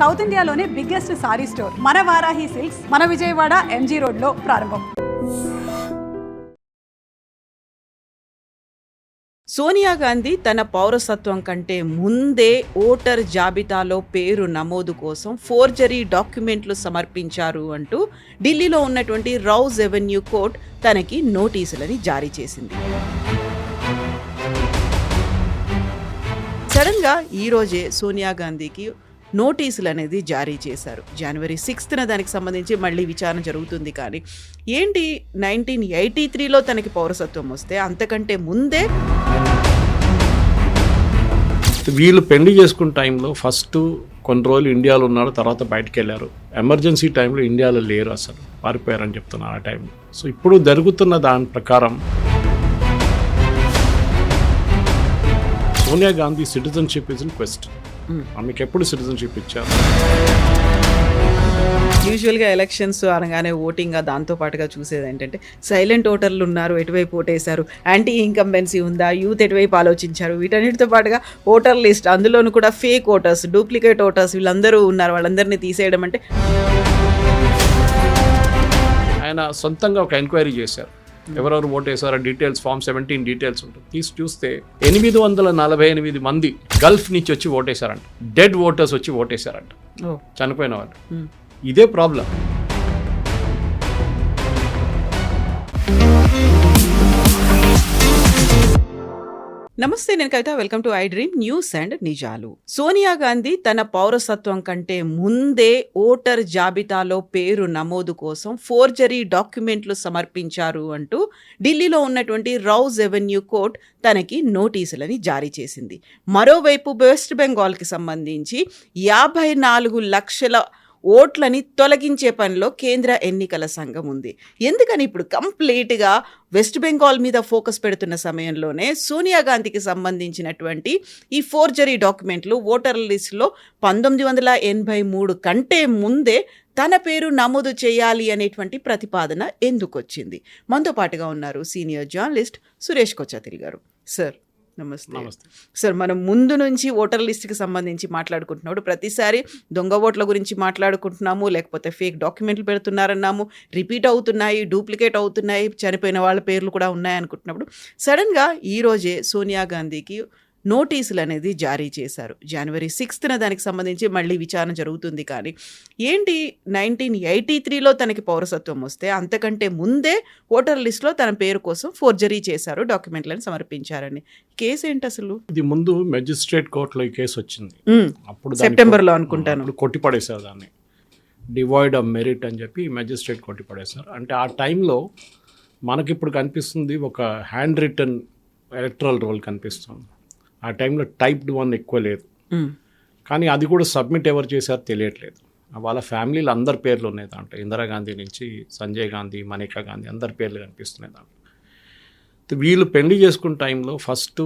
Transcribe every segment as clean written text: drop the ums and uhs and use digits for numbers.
South ఇండియాలోనే biggest sorry store మన Varahi silks మన విజయవాడ ఎంజీ రోడ్లో ప్రారంభం. సోనియా గాంధీ తన పౌరసత్వం కంటే ముందే ఓటర్ జాబితాలో పేరు నమోదు కోసం ఫోర్జరీ డాక్యుమెంట్లు సమర్పించారు అంటూ ఢిల్లీలో ఉన్నటువంటి రౌజ్ ఎవెన్యూ కోర్ట్ తనకి నోటీసులని జారీ చేసింది. సడన్గా ఈరోజే సోనియా గాంధీకి నోటీసులు అనేది జారీ చేశారు. జనవరి 6న దానికి సంబంధించి మళ్ళీ విచారణ జరుగుతుంది. కానీ ఏంటి 1983లో తనకి పౌరసత్వం వస్తే అంతకంటే ముందే వీళ్ళు పెళ్లి చేసుకున్న టైంలో ఫస్ట్ కొన్ని రోజులు ఇండియాలో ఉన్నారు, తర్వాత బయటకు వెళ్ళారు. ఎమర్జెన్సీ టైంలో ఇండియాలో లేరు, అసలు పారిపోయారని చెప్తున్నారు ఆ టైంలో. సో ఇప్పుడు జరుగుతున్న దాని ప్రకారం Sonia Gandhi citizenship is in quest. ఆమెకు ఎప్పుడు సిటిజన్షిప్ ఇచ్చారు? యూజువల్గా ఎలక్షన్స్ అనగానే ఓటింగ్ దాంతో పాటుగా చూసేది ఏంటంటే సైలెంట్ ఓటర్లు ఉన్నారు, ఎటువైపు ఓటేశారు, యాంటీ ఇన్కంబెన్సీ ఉందా, యూత్ ఎటువైపు ఆలోచించారు, వీటన్నిటితో పాటుగా ఓటర్ లిస్ట్, అందులోనూ కూడా ఫేక్ ఓటర్స్, డూప్లికేట్ ఓటర్స్ వీళ్ళందరూ ఉన్నారు, వాళ్ళందరినీ తీసేయడం అంటే. ఆయన సొంతంగా ఒక ఎంక్వైరీ చేశారు, ఎవరెవరు ఓట్ వేసారో డీటెయిల్స్, ఫామ్ 17 డీటెయిల్స్ ఉంటుంది. తీసి చూస్తే 848 మంది గల్ఫ్ నుంచి వచ్చి ఓటేశారంట. డెడ్ ఓటర్స్ వచ్చి ఓటేశారంట, చనిపోయిన వాళ్ళు. ఇదే ప్రాబ్లం. నమస్తే, నేను Kavitha. Welcome to I dream news and నిజాలు. సోనియా గాంధీ తన పౌరసత్వం కంటే ముందే ఓటర్ జాబితాలో పేరు నమోదు కోసం ఫోర్జరీ డాక్యుమెంట్లు సమర్పించారు అంటూ ఢిల్లీలో ఉన్నటువంటి రౌజ్ ఎవెన్యూ కోర్ట్ తనకి నోటీసులని జారీ చేసింది. మరోవైపు వెస్ట్ బెంగాల్కి సంబంధించి 54 లక్షల ఓట్లని తొలగించే పనిలో కేంద్ర ఎన్నికల సంఘం ఉంది. ఎందుకని ఇప్పుడు కంప్లీట్గా వెస్ట్ బెంగాల్ మీద ఫోకస్ పెడుతున్న సమయంలోనే సోనియా గాంధీకి సంబంధించినటువంటి ఈ ఫోర్జరీ డాక్యుమెంట్లు ఓటర్ లిస్టులో 1983 కంటే ముందే తన పేరు నమోదు చేయాలి అనేటువంటి ప్రతిపాదన ఎందుకు వచ్చింది? మనతో పాటుగా ఉన్నారు సీనియర్ జర్నలిస్ట్ సురేష్ కొచ్చాతిరి గారు. సార్ నమస్తే. సార్, మనం ముందు నుంచి ఓటర్ లిస్ట్కి సంబంధించి మాట్లాడుకుంటున్నాడు, ప్రతిసారి దొంగ ఓట్ల గురించి మాట్లాడుకుంటున్నాము, లేకపోతే ఫేక్ డాక్యుమెంట్లు పెడుతున్నారన్నాము, రిపీట్ అవుతున్నాయి, డూప్లికేట్ అవుతున్నాయి, చనిపోయిన వాళ్ళ పేర్లు కూడా ఉన్నాయి అనుకుంటున్నప్పుడు సడన్గా ఈరోజే సోనియా గాంధీకి నోటీసులు అనేది జారీ చేశారు. జనవరి 6న దానికి సంబంధించి మళ్ళీ విచారణ జరుగుతుంది. కానీ ఏంటి 1983లో తనకి పౌరసత్వం వస్తే అంతకంటే ముందే ఓటర్ లిస్టులో తన పేరు కోసం ఫోర్జరీ చేశారు, డాక్యుమెంట్లను సమర్పించారని. కేసు ఏంటి అసలు? ఇది ముందు మెజిస్ట్రేట్ కోర్టులో ఈ కేసు వచ్చింది, అప్పుడు సెప్టెంబర్లో అనుకుంటాను. కొట్టిపడేశారు దాన్ని, డివాయిడ్ ఆఫ్ మెరిట్ అని చెప్పి మెజిస్ట్రేట్ కొట్టిపడేశారు. అంటే ఆ టైంలో మనకిప్పుడు కనిపిస్తుంది ఒక హ్యాండ్ రిటర్న్ ఎలక్టరల్ రోల్ కనిపిస్తుంది. ఆ టైంలో టైప్డ్ 1 ఎక్కువ లేదు, కానీ అది కూడా సబ్మిట్ ఎవరు చేశారో తెలియట్లేదు. వాళ్ళ ఫ్యామిలీలు అందరి పేర్లు ఉన్నాయి దాంట్లో, ఇందిరాగాంధీ నుంచి సంజయ్ గాంధీ, మనీకా గాంధీ అందరి పేర్లు కనిపిస్తున్నాయి దాంట్లో. వీళ్ళు పెళ్లి చేసుకున్న టైంలో ఫస్ట్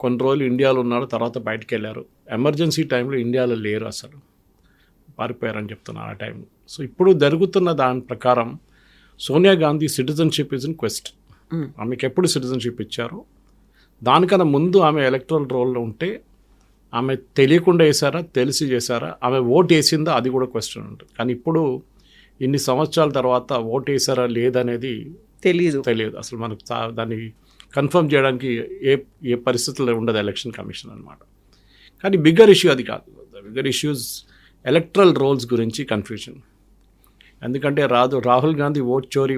కొన్ని రోజులు ఇండియాలో ఉన్నారు, తర్వాత బయటకు వెళ్ళారు. ఎమర్జెన్సీ టైంలో ఇండియాలో లేరు, అసలు పారిపోయారని చెప్తున్నారు ఆ టైంలో. సో ఇప్పుడు జరుగుతున్న దాని ప్రకారం Sonia Gandhi citizenship is in quest. ఆమెకు ఎప్పుడు సిటిజన్షిప్ ఇచ్చారు? దానికన్నా ముందు ఆమె ఎలక్టరల్ రోల్లో ఉంటే ఆమె తెలియకుండా వేసారా, తెలిసి చేశారా, ఆమె ఓటు వేసిందా, అది కూడా క్వశ్చన్ ఉంటుంది. కానీ ఇప్పుడు ఇన్ని సంవత్సరాల తర్వాత ఓటు వేసారా లేదనేది తెలియదు అసలు. మనకు దాన్ని కన్ఫర్మ్ చేయడానికి ఏ పరిస్థితుల్లో ఉండదు ఎలక్షన్ కమిషన్ అనమాట. కానీ బిగ్గర్ ఇష్యూ అది కాదు. బిగ్గర్ ఇష్యూస్ ఎలక్టరల్ రోల్స్ గురించి కన్ఫ్యూజన్. ఎందుకంటే రాహుల్ గాంధీ ఓట్ చోరీ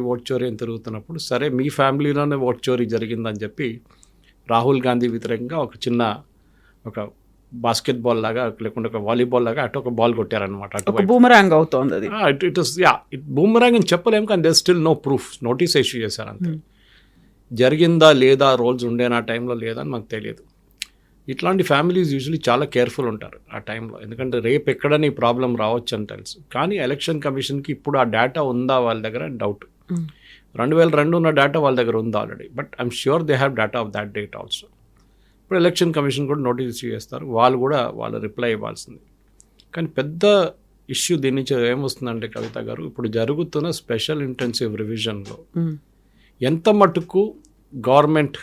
అని తిరుగుతున్నప్పుడు, సరే మీ ఫ్యామిలీలోనే ఓట్ చోరీ జరిగిందని చెప్పి రాహుల్ గాంధీ వ్యతిరేకంగా ఒక బాస్కెట్బాల్ లాగా లేకుంటే ఒక వాలీబాల్ లాగా అటు ఒక బాల్ కొట్టారనమాట. అటు బూమరాంగ్ అవుతుంది అది. ఇట్ బూమరాంగ్ అని చెప్పలేము, కానీ there still no proof. Notice issue చేశారు అంతే. జరిగిందా లేదా, రోల్స్ ఉండేనా టైంలో లేదా అని మాకు తెలియదు. ఇట్లాంటి ఫ్యామిలీస్ యూజువలీ చాలా కేర్ఫుల్ ఉంటారు ఆ టైంలో, ఎందుకంటే రేపు ఎక్కడని ప్రాబ్లం రావచ్చు అని తెలుసు. కానీ ఎలక్షన్ కమిషన్కి ఇప్పుడు ఆ డేటా ఉందా వాళ్ళ దగ్గర డౌట్. 2002 ఉన్న డేటా వాళ్ళ దగ్గర ఉంది already, but I'm sure they have data of that date also. ఇప్పుడు ఎలక్షన్ కమిషన్ కూడా నోటీస్ ఇష్యూ చేస్తారు, వాళ్ళు రిప్లై ఇవ్వాల్సింది. కానీ పెద్ద ఇష్యూ దీని నుంచి ఏమొస్తుందంటే కవిత గారు, ఇప్పుడు జరుగుతున్న స్పెషల్ ఇంటెన్సివ్ రివిజన్లో ఎంత మటుకు గవర్నమెంట్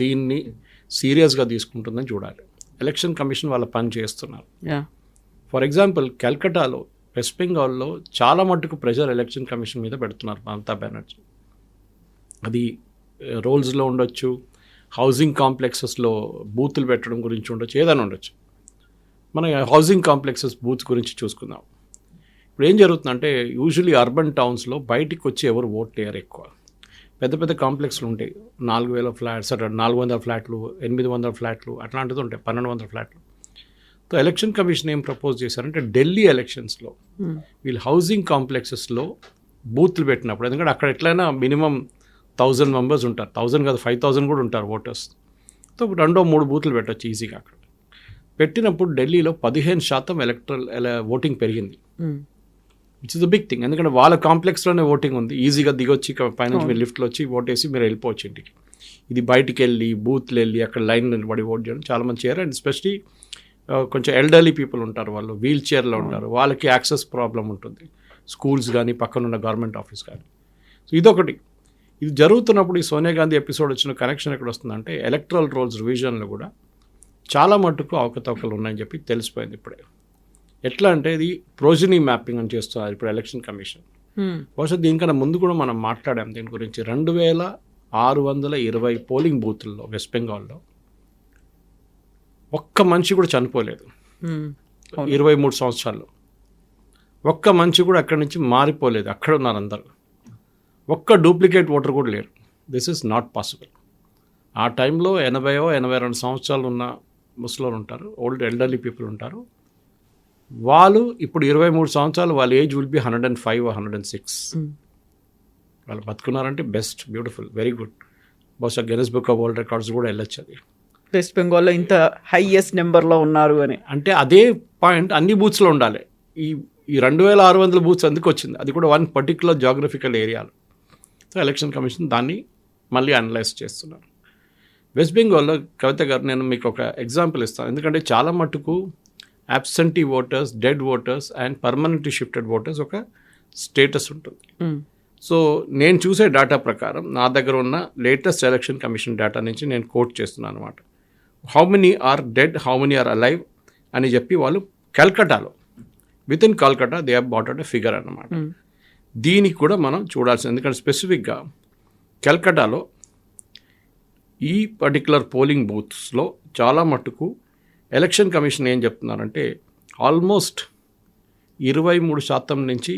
దీన్ని సీరియస్గా తీసుకుంటుందని చూడాలి. ఎలక్షన్ కమిషన్ వాళ్ళ పని చేస్తున్నారు. ఫర్ ఎగ్జాంపుల్ కల్కటాలో, వెస్ట్ బెంగాల్లో చాలా మట్టుకు ప్రెషర్ ఎలక్షన్ కమిషన్ మీద పెడుతున్నారు మమతా బెనర్జీ. అది రోల్స్లో ఉండొచ్చు, హౌసింగ్ కాంప్లెక్సెస్లో బూతులు పెట్టడం గురించి ఉండొచ్చు, ఏదైనా ఉండొచ్చు. మన హౌసింగ్ కాంప్లెక్సెస్ బూత్స్ గురించి చూసుకుందాం. ఇప్పుడు ఏం జరుగుతుందంటే యూజువలీ అర్బన్ టౌన్స్లో బయటికి వచ్చి ఎవరు ఓట్ లేరు ఎక్కువ. పెద్ద పెద్ద కాంప్లెక్స్లు ఉంటాయి, 4000 ఫ్లాట్స్, 400 ఫ్లాట్లు, 800 ఫ్లాట్లు, అట్లాంటిది ఉంటాయి, 1200 ఫ్లాట్లు. సో ఎలక్షన్ కమిషన్ ఏం ప్రపోజ్ చేశారంటే ఢిల్లీ ఎలక్షన్స్లో వీళ్ళు హౌసింగ్ కాంప్లెక్సెస్లో బూత్లు పెట్టినప్పుడు, ఎందుకంటే అక్కడ ఎట్లయినా మినిమం 1000 మెంబర్స్ ఉంటారు, 1000 కాదు 5000 కూడా ఉంటారు ఓటర్స్. సో 2-3 బూత్లు పెట్టవచ్చు ఈజీగా. అక్కడ పెట్టినప్పుడు ఢిల్లీలో 15% ఎలక్ట్రల్ ఓటింగ్ పెరిగింది. ఇట్స్ ద బిగ్ థింగ్, ఎందుకంటే వాళ్ళ కాంప్లెక్స్లోనే ఓటింగ్ ఉంది, ఈజీగా దిగొచ్చి పైనుంచి మీరు లిఫ్ట్లో వచ్చి ఓటేసి మీరు వెళ్ళిపోవచ్చు ఇంటికి. ఇది బయటికి వెళ్ళి బూత్లు వెళ్ళి అక్కడ లైన్ నిలబడి ఓట్ చేయడం చాలామంది చేయరు. అండ్ ఎస్పెషలీ కొంచెం ఎల్డర్లీ పీపుల్ ఉంటారు, వాళ్ళు వీల్ చైర్లో ఉంటారు, వాళ్ళకి యాక్సెస్ ప్రాబ్లం ఉంటుంది, స్కూల్స్ కానీ పక్కనున్న గవర్నమెంట్ ఆఫీస్ కానీ. సో ఇదొకటి. ఇది జరుగుతున్నప్పుడు ఈ సోనియా గాంధీ ఎపిసోడ్ వచ్చిన కనెక్షన్ ఎక్కడ వస్తుందంటే ఎలక్ట్రల్ రోల్స్ రివిజన్లో కూడా చాలా మట్టుకు అవకతవకలు ఉన్నాయని చెప్పి తెలిసిపోయింది ఇప్పుడే. ఎట్లా అంటే ఇది ప్రోజనీ మ్యాపింగ్ అని చేస్తున్నారు ఇప్పుడు ఎలక్షన్ కమిషన్. బహుశా దీనికన్నా ముందు కూడా మనం మాట్లాడాం దీని గురించి. 2620 పోలింగ్ బూత్ల్లో వెస్ట్ బెంగాల్లో ఒక్క మనిషి కూడా చనిపోలేదు 23 సంవత్సరాల్లో. ఒక్క మనిషి కూడా అక్కడి నుంచి మారిపోలేదు, అక్కడ ఉన్నారు అందరు. ఒక్క డూప్లికేట్ ఓటర్ కూడా లేరు. This is not possible. ఆ టైంలో 80-82 సంవత్సరాలు ఉన్న ముసలోళ్ళు ఉంటారు, ఓల్డ్ ఎల్డర్లీ పీపుల్ ఉంటారు. వాళ్ళు ఇప్పుడు 23 సంవత్సరాలు, వాళ్ళ ఏజ్ విల్ బి 105 or 106. వాళ్ళు బతుకున్నారంటే బెస్ట్, బ్యూటిఫుల్, వెరీ గుడ్. బహుశా Guinness book of world records కూడా వెళ్ళొచ్చు అది. వెస్ట్ బెంగాల్లో ఇంత హైయెస్ట్ నెంబర్లో ఉన్నారు అని అంటే అదే పాయింట్ అన్ని బూత్స్లో ఉండాలి. ఈ 2600 బూత్స్ ఎందుకు వచ్చింది? అది కూడా వన్ పర్టికులర్ జాగ్రఫికల్ ఏరియాలో. సో ఎలక్షన్ కమిషన్ దాన్ని మళ్ళీ అనలైజ్ చేస్తున్నారు. వెస్ట్ బెంగాల్లో కవిత గారు, నేను మీకు ఒక ఎగ్జాంపుల్ ఇస్తాను, ఎందుకంటే చాలా మట్టుకు absentee voters, dead voters and permanently shifted voters ఒక స్టేటస్ ఉంటుంది. సో నేను చూసే డేటా ప్రకారం, నా దగ్గర ఉన్న లేటెస్ట్ ఎలక్షన్ కమిషన్ డేటా నుంచి నేను కోట్ చేస్తున్నాను అనమాట. How many are dead, how many are alive అని చెప్పి వాళ్ళు కల్కటాలో, within Calcutta they have bought out a figure అన్నమాట. దీనికి కూడా మనం చూడాల్సింది, ఎందుకంటే స్పెసిఫిక్గా కల్కటాలో ఈ పర్టికులర్ పోలింగ్ బూత్స్లో చాలా మట్టుకు ఎలక్షన్ కమిషన్ ఏం చెప్తున్నారంటే ఆల్మోస్ట్ 23% నుంచి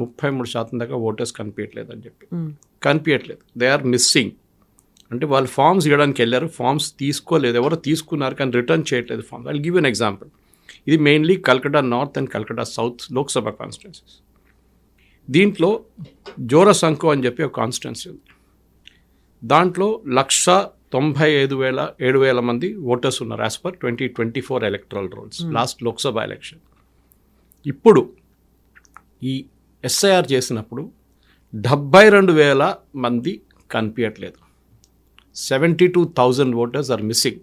33% దాకా ఓటర్స్ కనిపించట్లేదు అని చెప్పి. కనిపించట్లేదు, దే ఆర్ మిస్సింగ్. అంటే వాళ్ళు ఫామ్స్ ఇవ్వడానికి వెళ్ళారు, ఫామ్స్ తీసుకోలేదు, ఎవరో తీసుకున్నారు కానీ రిటర్న్ చేయట్లేదు forms. I give an example. ఇది mainly Calcutta north and Calcutta south Lok Sabha constituencies. దీంట్లో జోరసంకో అని చెప్పి ఒక కాన్స్టిట్యున్సీ ఉంది. దాంట్లో 195,000 మంది ఓటర్స్ ఉన్నారు as per 2024 electoral roles, last Lok Sabha election. ఇప్పుడు ఈ ఎస్ఐఆర్ చేసినప్పుడు 72,000 మంది కనిపించట్లేదు. 72,000 ఓటర్స్ ఆర్ మిస్సింగ్.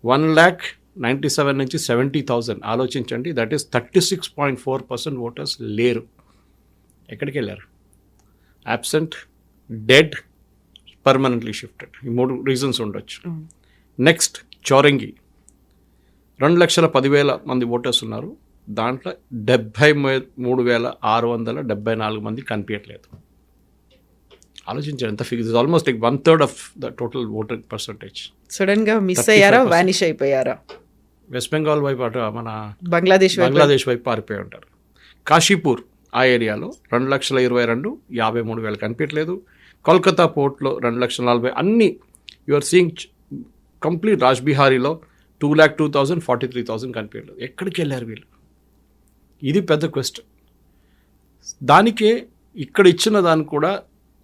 1,97,000 నుంచి 70,000 ఆలోచించండి. దట్ ఈస్ 36.4% ఓటర్స్ లేరు. ఎక్కడికి వెళ్ళారు? Absent, dead, permanently shifted. ఈ 3 రీజన్స్ ఉండొచ్చు. నెక్స్ట్ చౌరంగి, 2,10,000 మంది ఓటర్స్ ఉన్నారు. దాంట్లో 73,674 మంది కనిపించట్లేదు. ఆలోచించారు ఎంత figure. Is almost like 1/3 of the total voter percentage. సడన్గా మిస్ అయ్యారా, వానిష్ అయిపోయారా? వెస్ట్ బెంగాల్ వైపు అటు మన బంగ్లాదేశ్ వైపు పారిపోయి ఉంటారు. కాశీపూర్ ఆ ఏరియాలో 2,22,000, 53,000 కనిపించట్లేదు. కోల్కతా పోర్ట్లో 2,40,000. అన్నీ యు ఆర్ సీయింగ్ కంప్లీట్. రాజ్బిహారీలో 2,02,000, 43,000 కనిపించలేదు. ఎక్కడికి వెళ్ళారు వీళ్ళు? ఇది పెద్ద క్వశ్చన్. దానికే ఇక్కడ ఇచ్చిన దానికి కూడా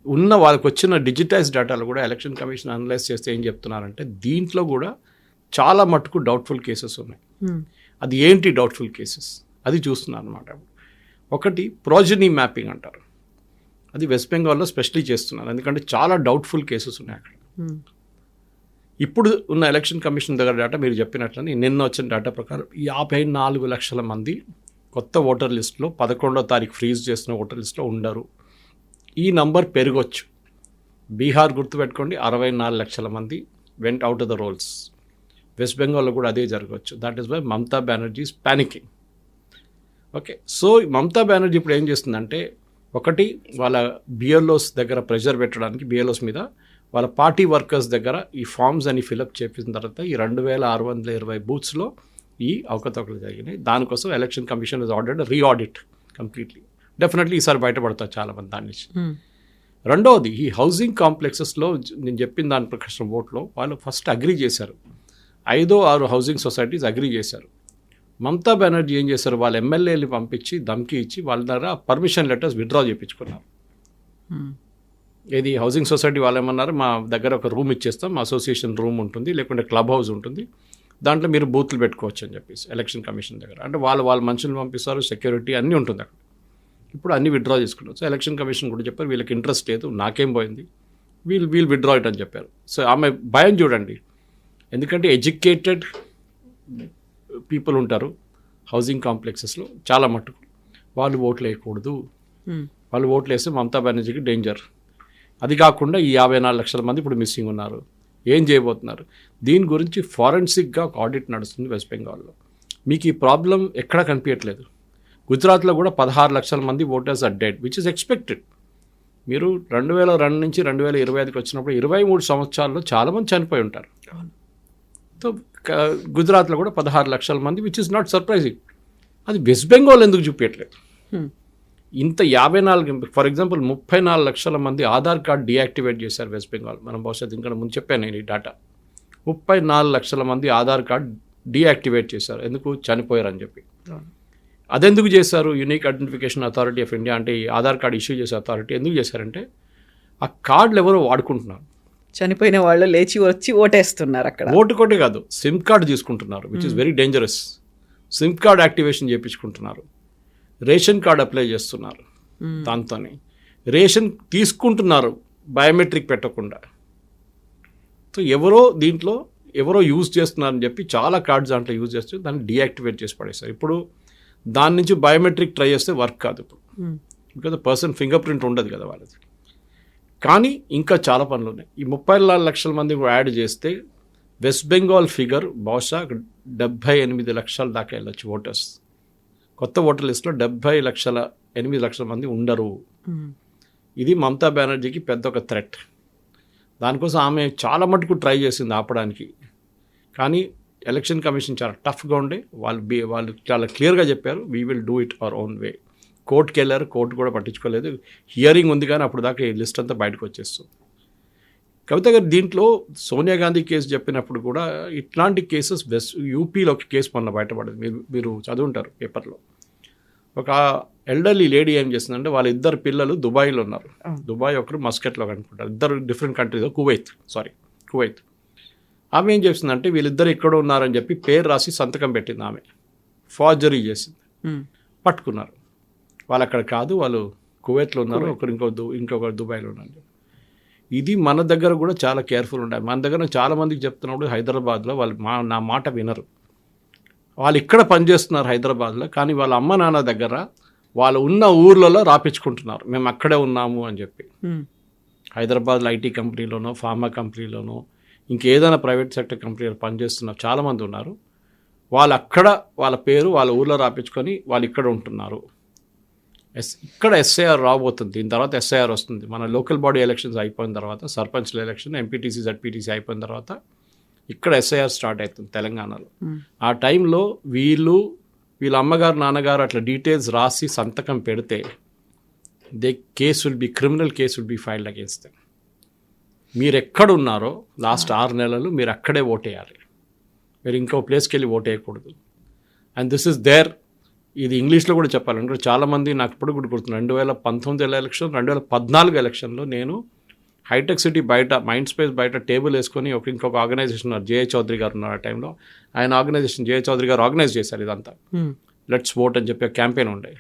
ఉన్న వాళ్ళకి వచ్చిన డిజిటైజ్ డేటాలు కూడా ఎలక్షన్ కమిషన్ అనలైజ్ చేస్తే ఏం చెప్తున్నారంటే దీంట్లో కూడా చాలా మట్టుకు డౌట్ఫుల్ కేసెస్ ఉన్నాయి. అది ఏంటి డౌట్ఫుల్ కేసెస్? అది చూస్తున్నారు అనమాట. ఒకటి ప్రోజనీ మ్యాపింగ్ అంటారు. అది వెస్ట్ బెంగాల్లో స్పెషలీ చేస్తున్నారు, ఎందుకంటే చాలా డౌట్ఫుల్ కేసెస్ ఉన్నాయి అక్కడ. ఇప్పుడు ఉన్న ఎలక్షన్ కమిషన్ దగ్గర డేటా మీరు చెప్పినట్లని నిన్న వచ్చిన డేటా ప్రకారం 54 లక్షల మంది కొత్త ఓటర్ లిస్టులో 11వ తారీఖు ఫ్రీజ్ చేసిన ఓటర్ లిస్టులో ఉండరు. ఈ నంబర్ పెరగొచ్చు. బీహార్ గుర్తుపెట్టుకోండి, 64 లక్షల మంది went out of the rolls. West బెంగాల్లో కూడా అదే జరగవచ్చు. That is why Mamata Banerjee is panicking. Okay, so Mamata Banerjee ఇప్పుడు ఏం చేస్తుందంటే, ఒకటి వాళ్ళ బిఎల్ఓస్ దగ్గర ప్రెషర్ పెట్టడానికి, బిఎల్ఓస్ మీద వాళ్ళ పార్టీ వర్కర్స్ దగ్గర ఈ ఫామ్స్ అని ఫిలప్ చేసిన తర్వాత ఈ 2620 బూత్స్లో ఈ అవకతవకలు జరిగినాయి. దానికోసం election commission is ordered reaudit completely. Definitely ఈసారి బయటపడతారు చాలామంది దాని నుంచి. రెండవది, ఈ హౌసింగ్ కాంప్లెక్సెస్లో నేను చెప్పిన దాని ప్రకారం ఓట్లో వాళ్ళు ఫస్ట్ అగ్రీ చేశారు. 5-6 హౌసింగ్ సొసైటీస్ అగ్రీ చేశారు. మమతా బెనర్జీ ఏం చేశారు, వాళ్ళ ఎమ్మెల్యేని పంపించి ధమ్కి ఇచ్చి వాళ్ళ దగ్గర పర్మిషన్ లెటర్స్ విత్డ్రా చేయించుకున్నారు. ఇది హౌసింగ్ సొసైటీ వాళ్ళు ఏమన్నారు, మా దగ్గర ఒక రూమ్ ఇచ్చేస్తాం, అసోసియేషన్ రూమ్ ఉంటుంది, లేకుంటే క్లబ్ హౌస్ ఉంటుంది, దాంట్లో మీరు బూత్లు పెట్టుకోవచ్చు అని చెప్పేసి ఎలక్షన్ కమిషన్ దగ్గర. అంటే వాళ్ళ మనుషులు పంపిస్తారు, సెక్యూరిటీ అన్నీ ఉంటుంది అక్కడ. ఇప్పుడు అన్నీ విత్డ్రా చేసుకున్నారు. సో ఎలక్షన్ కమిషన్ కూడా చెప్పారు వీళ్ళకి ఇంట్రెస్ట్ లేదు, నాకేం పోయింది, వీళ్ళు విత్డ్రా ఇట్ అని చెప్పారు. సో ఆమె భయం చూడండి, ఎందుకంటే ఎడ్యుకేటెడ్ పీపుల్ ఉంటారు హౌసింగ్ కాంప్లెక్సెస్లో చాలా మట్టుకు, వాళ్ళు ఓట్లు వేయకూడదు, వాళ్ళు ఓట్లు వేస్తే మమతా బెనర్జీకి డేంజర్. అది కాకుండా ఈ 54 లక్షల మంది ఇప్పుడు మిస్సింగ్ ఉన్నారు, ఏం చేయబోతున్నారు? దీని గురించి ఫారెన్సిక్గా ఒక ఆడిట్ నడుస్తుంది వెస్ట్ బెంగాల్లో. మీకు ఈ ప్రాబ్లం ఎక్కడా కనిపించట్లేదు. గుజరాత్లో కూడా 16 లక్షల మంది voters are dead, which is expected. మీరు 2002 నుంచి 2025కి వచ్చినప్పుడు 23 సంవత్సరాల్లో చాలామంది చనిపోయి ఉంటారు. సో గుజరాత్లో కూడా 16 లక్షల మంది, విచ్ ఇస్ నాట్ సర్ప్రైజింగ్. అది వెస్ట్ బెంగాల్ ఎందుకు చూపించట్లేదు? ఇంత 54, ఫర్ ఎగ్జాంపుల్ 34 లక్షల మంది ఆధార్ కార్డ్ డీయాక్టివేట్ చేశారు వెస్ట్ బెంగాల్. మనం బహుశా ఇంకా ముందు చెప్పాను నేను ఈ డేటా. 34 లక్షల మంది ఆధార్ కార్డ్ డీయాక్టివేట్ చేశారు, ఎందుకు? చనిపోయారని చెప్పి. అదెందుకు చేశారు? Unique identification authority of India అంటే ఈ ఆధార్ కార్డ్ ఇష్యూ చేసే అథారిటీ ఎందుకు చేశారంటే, ఆ కార్డులు ఎవరో వాడుకుంటున్నారు, చనిపోయిన వాళ్ళు లేచి వచ్చి ఓటేస్తున్నారు అక్కడ. ఓటుకోటే కాదు, సిమ్ కార్డు తీసుకుంటున్నారు, which is very dangerous. SIM card activation చేయించుకుంటున్నారు, రేషన్ కార్డు అప్లై చేస్తున్నారు, దాంతోనే రేషన్ తీసుకుంటున్నారు బయోమెట్రిక్ పెట్టకుండా. సో ఎవరో యూజ్ చేస్తున్నారని చెప్పి చాలా కార్డ్స్ దాంట్లో యూజ్ చేస్తే దాన్ని డీయాక్టివేట్ చేసి పడేస్తారు. ఇప్పుడు దాని నుంచి బయోమెట్రిక్ ట్రై చేస్తే వర్క్ కాదు ఇప్పుడు, బికాజ్ పర్సన్ ఫింగర్ ప్రింట్ ఉండదు కదా వాళ్ళది. కానీ ఇంకా చాలా పనులు ఉన్నాయి. ఈ 34 లక్షల మంది కూడా యాడ్ చేస్తే వెస్ట్ బెంగాల్ ఫిగర్ బహుశా 78 లక్షల దాకా వెళ్ళొచ్చు ఓటర్స్. కొత్త ఓటర్ లిస్టులో 8 లక్షల మంది ఉండరు. ఇది మమతా బెనర్జీకి పెద్ద ఒక థ్రెట్. దానికోసం ఆమె చాలా మటుకు ట్రై చేసింది ఆపడానికి, కానీ ఎలక్షన్ కమిషన్ చాలా టఫ్గా ఉండే. వాళ్ళు చాలా క్లియర్గా చెప్పారు, we will do it our own way. కోర్టుకి వెళ్ళారు, కోర్టు కూడా పట్టించుకోలేదు. హియరింగ్ ఉంది కానీ అప్పుడు దాకా ఈ లిస్ట్ అంతా బయటకు వచ్చేస్తుంది. కవిత గారు దీంట్లో సోనియా గాంధీ కేసు చెప్పినప్పుడు కూడా ఇట్లాంటి కేసెస్ యూపీలో ఒక కేసు మొన్న బయటపడింది, మీరు చదువుంటారు పేపర్లో. ఒక ఎల్డర్లీ లేడీ ఏం చేస్తుందంటే, వాళ్ళ 2 పిల్లలు దుబాయ్లో ఉన్నారు. దుబాయ్ ఒకరు మస్కట్లో అనుకుంటారు, 2 డిఫరెంట్ కంట్రీస్, కువైత్. ఆమె ఏం చేస్తుందంటే, వీళ్ళిద్దరు ఇక్కడ ఉన్నారని చెప్పి పేరు రాసి సంతకం పెట్టింది. ఆమె ఫార్జరీ చేసింది, పట్టుకున్నారు. వాళ్ళు అక్కడ కాదు, వాళ్ళు కువైట్లో ఉన్నారు, ఇంకొకరు దుబాయ్లో ఉన్నారు. ఇది మన దగ్గర కూడా చాలా కేర్ఫుల్ ఉండాలి. మన దగ్గర చాలామందికి చెప్తున్నప్పుడు హైదరాబాద్లో వాళ్ళు నా మాట వినరు. వాళ్ళు ఇక్కడ పనిచేస్తున్నారు హైదరాబాద్లో, కానీ వాళ్ళ అమ్మ నాన్న దగ్గర వాళ్ళు ఉన్న ఊర్లలో రాపించుకుంటున్నారు, మేము అక్కడే ఉన్నాము అని చెప్పి. హైదరాబాద్లో ఐటీ కంపెనీలోనో, ఫార్మా కంపెనీలోనో, ఇంకేదైనా ప్రైవేట్ సెక్టర్ కంపెనీలో పనిచేస్తున్నారు చాలామంది ఉన్నారు. వాళ్ళు అక్కడ వాళ్ళ పేరు వాళ్ళ ఊర్లో రాపించుకొని వాళ్ళు ఇక్కడ ఉంటున్నారు. ఇక్కడ ఎస్ఐఆర్ రాబోతుంది, దీని తర్వాత ఎస్ఐఆర్ వస్తుంది. మన లోకల్ బాడీ ఎలక్షన్స్ అయిపోయిన తర్వాత, సర్పంచ్ల ఎలక్షన్, ఎంపీటీసీ జడ్పీటీసీ అయిపోయిన తర్వాత ఇక్కడ ఎస్ఐఆర్ స్టార్ట్ అవుతుంది తెలంగాణలో. ఆ టైంలో వీళ్ళ అమ్మగారు నాన్నగారు అట్లా డీటెయిల్స్ రాసి సంతకం పెడితే criminal case will be filed against them. మీరు ఎక్కడున్నారో లాస్ట్ 6 నెలలు మీరు అక్కడే ఓటేయాలి, మీరు ఇంకో ప్లేస్కి వెళ్ళి ఓటేయకూడదు. And this is there. ఇది ఇంగ్లీష్లో కూడా చెప్పాలంటే చాలామంది నాకు ఇప్పుడు కూడా గుర్తుంది, 2019 ఎలక్షన్, 2014 ఎలక్షన్లో నేను హైటెక్ సిటీ బయట, మైండ్ స్పేస్ బయట టేబుల్ వేసుకొని ఇంకొక ఆర్గనైజేషన్ ఉన్నారు, జేఏ చౌదరి గారు ఉన్నారు. ఆ టైంలో ఆయన ఆర్గనైజేషన్, జేఏ చౌదరి గారు ఆర్గనైజ్ చేశారు ఇదంతా. లెట్స్ ఓట్ అని చెప్పి క్యాంపెయిన్ ఉండే.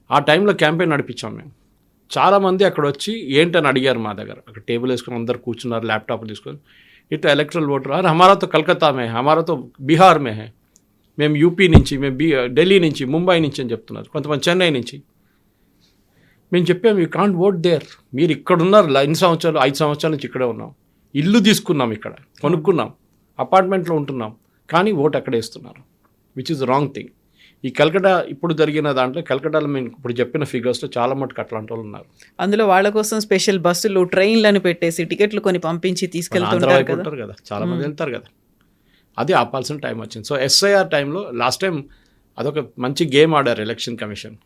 ఆ టైంలో క్యాంపెయిన్ నడిపించాం మేము. చాలామంది అక్కడ వచ్చి ఏంటని అడిగారు మా దగ్గర. అక్కడ టేబుల్ వేసుకొని అందరు కూర్చున్నారు, ల్యాప్టాప్లు తీసుకొని. ఇట్లా ఎలక్ట్రల్ ఓటర్ హమారాతో కలకత్తా మే, హమారాతో బీహార్ మే హే, మేము యూపీ నుంచి, మేము ఢిల్లీ నుంచి, ముంబై నుంచి అని చెప్తున్నారు, కొంతమంది చెన్నై నుంచి. మేము చెప్పాము, యూ కాంట్ ఓట్ దేర్. మీరు ఇక్కడ ఉన్నారు 5 సంవత్సరాల నుంచి ఇక్కడే ఉన్నాం, ఇల్లు తీసుకున్నాం, ఇక్కడ కొనుక్కున్నాం, అపార్ట్మెంట్లో ఉంటున్నాం, కానీ ఓటు అక్కడే ఇస్తున్నారు, విచ్ ఇస్ రాంగ్ థింగ్. ఈ కల్కటా ఇప్పుడు జరిగిన దాంట్లో కల్కటాలో మేము ఇప్పుడు చెప్పిన ఫిగర్స్లో చాలా మటుకు అట్లాంటి వాళ్ళు ఉన్నారు. అందులో వాళ్ళ కోసం స్పెషల్ బస్సులు ట్రైన్లను పెట్టేసి టికెట్లు కొని పంపించి ఆంధ్ర తీసుకెళ్తుంటారు వైపు కదా. ఉంటారు కదా, చాలా మంది వెళ్తారు కదా. అది ఆపాల్సిన టైం వచ్చింది. సో ఎస్ఐఆర్ టైంలో లాస్ట్ టైం అదొక మంచి గేమ్ ఆడారు ఎలక్షన్ కమిషన్.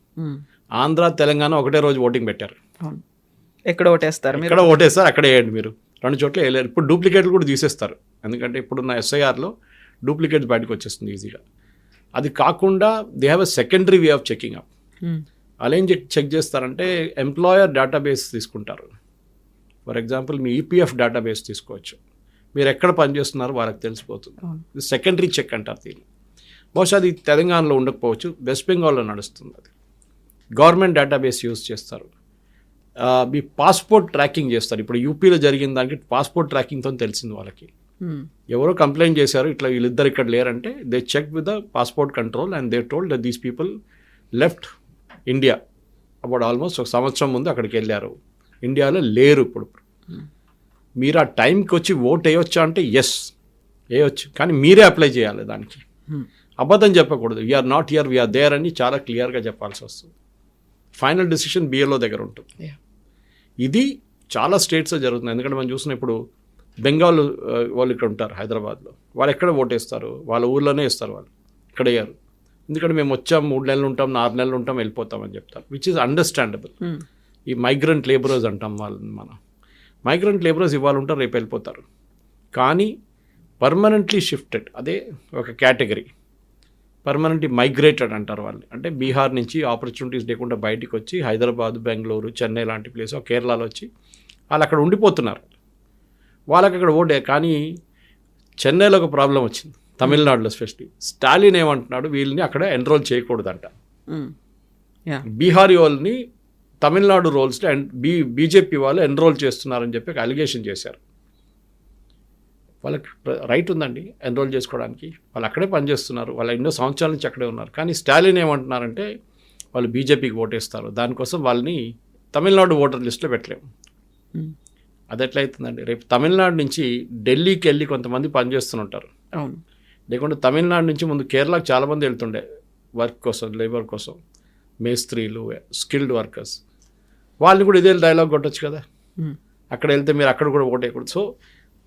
ఆంధ్ర తెలంగాణ ఒకటే రోజు ఓటింగ్ పెట్టారు. అవును. ఎక్కడ ఓటేస్తారు మీరు? ఎక్కడ ఓటేస్తారు అక్కడే వేయండి మీరు, 2 చోట్ల వేయలేరు. ఇప్పుడు డూప్లికేట్లు కూడా తీసేస్తారు, ఎందుకంటే ఇప్పుడున్న ఎస్ఐఆర్లో డూప్లికేట్స్ బయటకు వచ్చేస్తుంది ఈజీగా. అది కాకుండా they have a secondary way of checking up. వాళ్ళు ఏం చెక్ చేస్తారంటే ఎంప్లాయర్ డేటాబేస్ తీసుకుంటారు. For example me EPF database తీసుకోవచ్చు, మీరు ఎక్కడ పనిచేస్తున్నారో వాళ్ళకి తెలిసిపోతుంది. ఇది సెకండరీ చెక్ అంటారు దీన్ని. బహుశా అది తెలంగాణలో ఉండకపోవచ్చు, వెస్ట్ బెంగాల్లో నడుస్తుంది. అది గవర్నమెంట్ డేటాబేస్ యూజ్ చేస్తారు. మీ పాస్పోర్ట్ ట్రాకింగ్ చేస్తారు. ఇప్పుడు యూపీలో జరిగిన దానికి పాస్పోర్ట్ ట్రాకింగ్తో తెలిసింది వాళ్ళకి. ఎవరో కంప్లైంట్ చేశారు ఇట్లా వీళ్ళిద్దరు ఇక్కడ లేరంటే they check with the passport control and they told that these people left India about almost 1 సంవత్సరం ముందు అక్కడికి వెళ్ళారు, ఇండియాలో లేరు ఇప్పుడు. మీరు ఆ టైంకి వచ్చి ఓట్ వేయొచ్చా అంటే ఎస్ వేయొచ్చు, కానీ మీరే అప్లై చేయాలి దానికి. అబద్ధం చెప్పకూడదు, we're not here we're there అని చాలా క్లియర్గా చెప్పాల్సి వస్తుంది. ఫైనల్ డెసిషన్ బిఎల్ఓ దగ్గర ఉంటుంది. ఇది చాలా స్టేట్స్లో జరుగుతుంది. ఎందుకంటే మనం చూసిన ఇప్పుడు బెంగాల్ వాళ్ళు ఇక్కడ ఉంటారు హైదరాబాద్లో, వాళ్ళు ఎక్కడ ఓటేస్తారు, వాళ్ళ ఊర్లోనే ఇస్తారు, వాళ్ళు ఇక్కడ వేయరు. ఎందుకంటే మేము వచ్చాం 3 నెలలు ఉంటాం 4 నెలలు ఉంటాం వెళ్ళిపోతామని చెప్తారు, విచ్ ఈజ్ అండర్స్టాండబుల్. ఈ మైగ్రెంట్ లేబరర్స్ అంటాం వాళ్ళని మనం. మైగ్రెంట్ లేబరర్స్ ఇవాళ ఉంటారు రేపు వెళ్ళిపోతారు, కానీ పర్మనెంట్లీ షిఫ్టెడ్ అదే ఒక కేటగిరీ. పర్మనెంట్లీ మైగ్రేటెడ్ అంటారు వాళ్ళు, అంటే బీహార్ నుంచి ఆపర్చునిటీస్ లేకుండా బయటికి వచ్చి హైదరాబాద్, బెంగళూరు, చెన్నై లాంటి ప్లేస్, కేరళలో వచ్చి వాళ్ళు అక్కడ ఉండిపోతున్నారు. వాళ్ళకి అక్కడ ఓటే. కానీ చెన్నైలో ఒక ప్రాబ్లం వచ్చింది, తమిళనాడులో స్పెషల్లీ. స్టాలిన్ ఏమంటున్నాడు, వీళ్ళని అక్కడ ఎన్రోల్ చేయకూడదంట. బీహారీ వాళ్ళని తమిళనాడు రోల్స్లో బీజేపీ వాళ్ళు ఎన్రోల్ చేస్తున్నారని చెప్పి ఒక అలిగేషన్ చేశారు. వాళ్ళకి రైట్ ఉందండి ఎన్రోల్ చేసుకోవడానికి, వాళ్ళు అక్కడే పనిచేస్తున్నారు, వాళ్ళు ఎన్నో సంవత్సరాల నుంచి అక్కడే ఉన్నారు. కానీ స్టాలిన్ ఏమంటున్నారంటే వాళ్ళు బీజేపీకి ఓటేస్తారు, దానికోసం వాళ్ళని తమిళనాడు ఓటర్ లిస్టులో పెట్టలేము. అది ఎట్లయితుందండి? రేపు తమిళనాడు నుంచి ఢిల్లీకి వెళ్ళి కొంతమంది పనిచేస్తుంటారు, అవును. లేకుంటే తమిళనాడు నుంచి ముందు కేరళకు చాలామంది వెళ్తుండే వర్క్ కోసం, లేబర్ కోసం, మేస్త్రీలు, స్కిల్డ్ వర్కర్స్. వాళ్ళని కూడా ఇదే డైలాగ్ కొట్టచ్చు కదా, అక్కడ వెళ్తే మీరు అక్కడ కూడా ఓటేయకూడదు. సో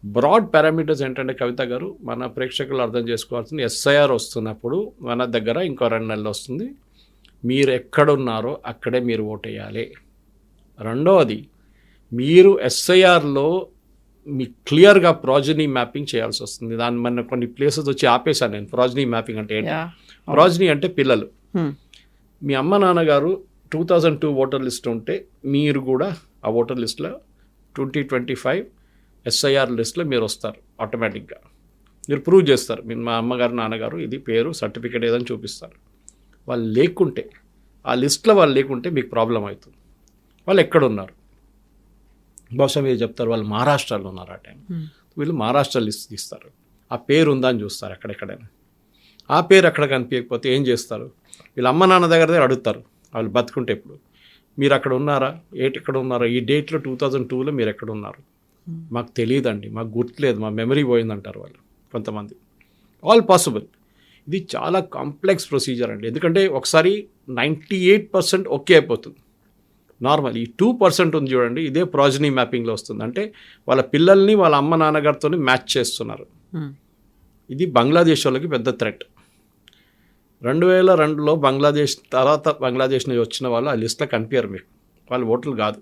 బ్రాడ్ పారామీటర్స్ ఏంటంటే కవిత గారు, మన ప్రేక్షకులు అర్థం చేసుకోవాల్సింది, ఎస్ఐఆర్ వస్తున్నప్పుడు మన దగ్గర ఇంకో 2 నెలలు వస్తుంది, మీరు ఎక్కడున్నారో అక్కడే మీరు ఓటేయాలి. రెండవది, మీరు ఎస్ఐఆర్లో మీ క్లియర్గా ప్రాజనీ మ్యాపింగ్ చేయాల్సి వస్తుంది. దాని మన కొన్ని ప్లేసెస్ వచ్చి ఆపేశాను నేను. ప్రాజనీ మ్యాపింగ్ అంటే ఏంటి? ప్రాజనీ అంటే పిల్లలు. మీ అమ్మ నాన్నగారు 2002 ఓటర్ లిస్ట్ ఉంటే మీరు కూడా ఆ ఓటర్ లిస్ట్లో 2025 ఎస్ఐఆర్ లిస్ట్లో మీరు వస్తారు ఆటోమేటిక్గా. మీరు ప్రూవ్ చేస్తారు, మీరు మా అమ్మగారు నాన్నగారు ఇది పేరు సర్టిఫికేట్ ఏదని చూపిస్తారు. వాళ్ళు లేకుంటే, ఆ లిస్ట్లో వాళ్ళు లేకుంటే మీకు ప్రాబ్లం అవుతుంది. వాళ్ళు ఎక్కడున్నారు? బహుశా మీరు చెప్తారు వాళ్ళు మహారాష్ట్రలో ఉన్నారు ఆ టైం. వీళ్ళు మహారాష్ట్ర లిస్ట్ తీస్తారు, ఆ పేరు ఉందా అని చూస్తారు ఎక్కడెక్కడైనా. ఆ పేరు అక్కడ కనిపించకపోతే ఏం చేస్తారు? వీళ్ళ అమ్మ నాన్న దగ్గర అడుగుతారు, వాళ్ళు బతుకుంటే ఇప్పుడు మీరు అక్కడ ఉన్నారా, ఎక్కడ ఉన్నారా, ఈ డేట్లో 2002లో మీరు ఎక్కడ ఉన్నారు? మాకు తెలియదండి, మాకు గుర్తులేదు, మా మెమరీ పోయిందంటారు వాళ్ళు కొంతమంది. All possible. ఇది చాలా కాంప్లెక్స్ ప్రొసీజర్ అండి, ఎందుకంటే ఒకసారి 98% ఓకే అయిపోతుంది నార్మల్. ఈ 2% ఉంది చూడండి, ఇదే ప్రాజనీ మ్యాపింగ్లో వస్తుంది. అంటే వాళ్ళ పిల్లల్ని వాళ్ళ అమ్మ నాన్నగారితో మ్యాచ్ చేస్తున్నారు. ఇది బంగ్లాదేశ్ వాళ్ళకి పెద్ద థ్రెట్. 2002లో బంగ్లాదేశ్ తర్వాత బంగ్లాదేశ్ నుంచి వచ్చిన వాళ్ళు ఆ లిస్ట్లో కనిపించారు మీకు, వాళ్ళు ఓటర్లు కాదు.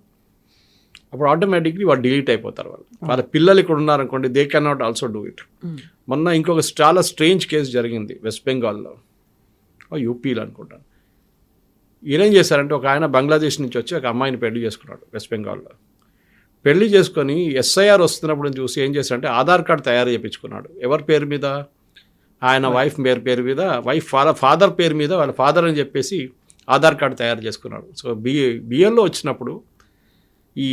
అప్పుడు ఆటోమేటిక్లీ వాళ్ళు డిలీట్ అయిపోతారు. వాళ్ళ పిల్లలు ఇక్కడ ఉన్నారనుకోండి, they can not also do it. మొన్న ఇంకొక చాలా స్ట్రేంజ్ కేసు జరిగింది వెస్ట్ బెంగాల్లో, యూపీలో అనుకుంటాను. ఈయనేం చేశారంటే, ఒక ఆయన బంగ్లాదేశ్ నుంచి వచ్చి ఒక అమ్మాయిని పెళ్లి చేసుకున్నాడు వెస్ట్ బెంగాల్లో. పెళ్లి చేసుకొని ఎస్ఐఆర్ వస్తున్నప్పుడు చూసి ఏం చేశారంటే ఆధార్ కార్డు తయారు చేయించుకున్నాడు. ఎవరి పేరు మీద? ఆయన వైఫ్ పేరు మీద, వైఫ్ ఫాదర్ పేరు మీద, వాళ్ళ ఫాదర్ అని చెప్పేసి ఆధార్ కార్డు తయారు చేసుకున్నాడు. సో బిఎల్లో వచ్చినప్పుడు ఈ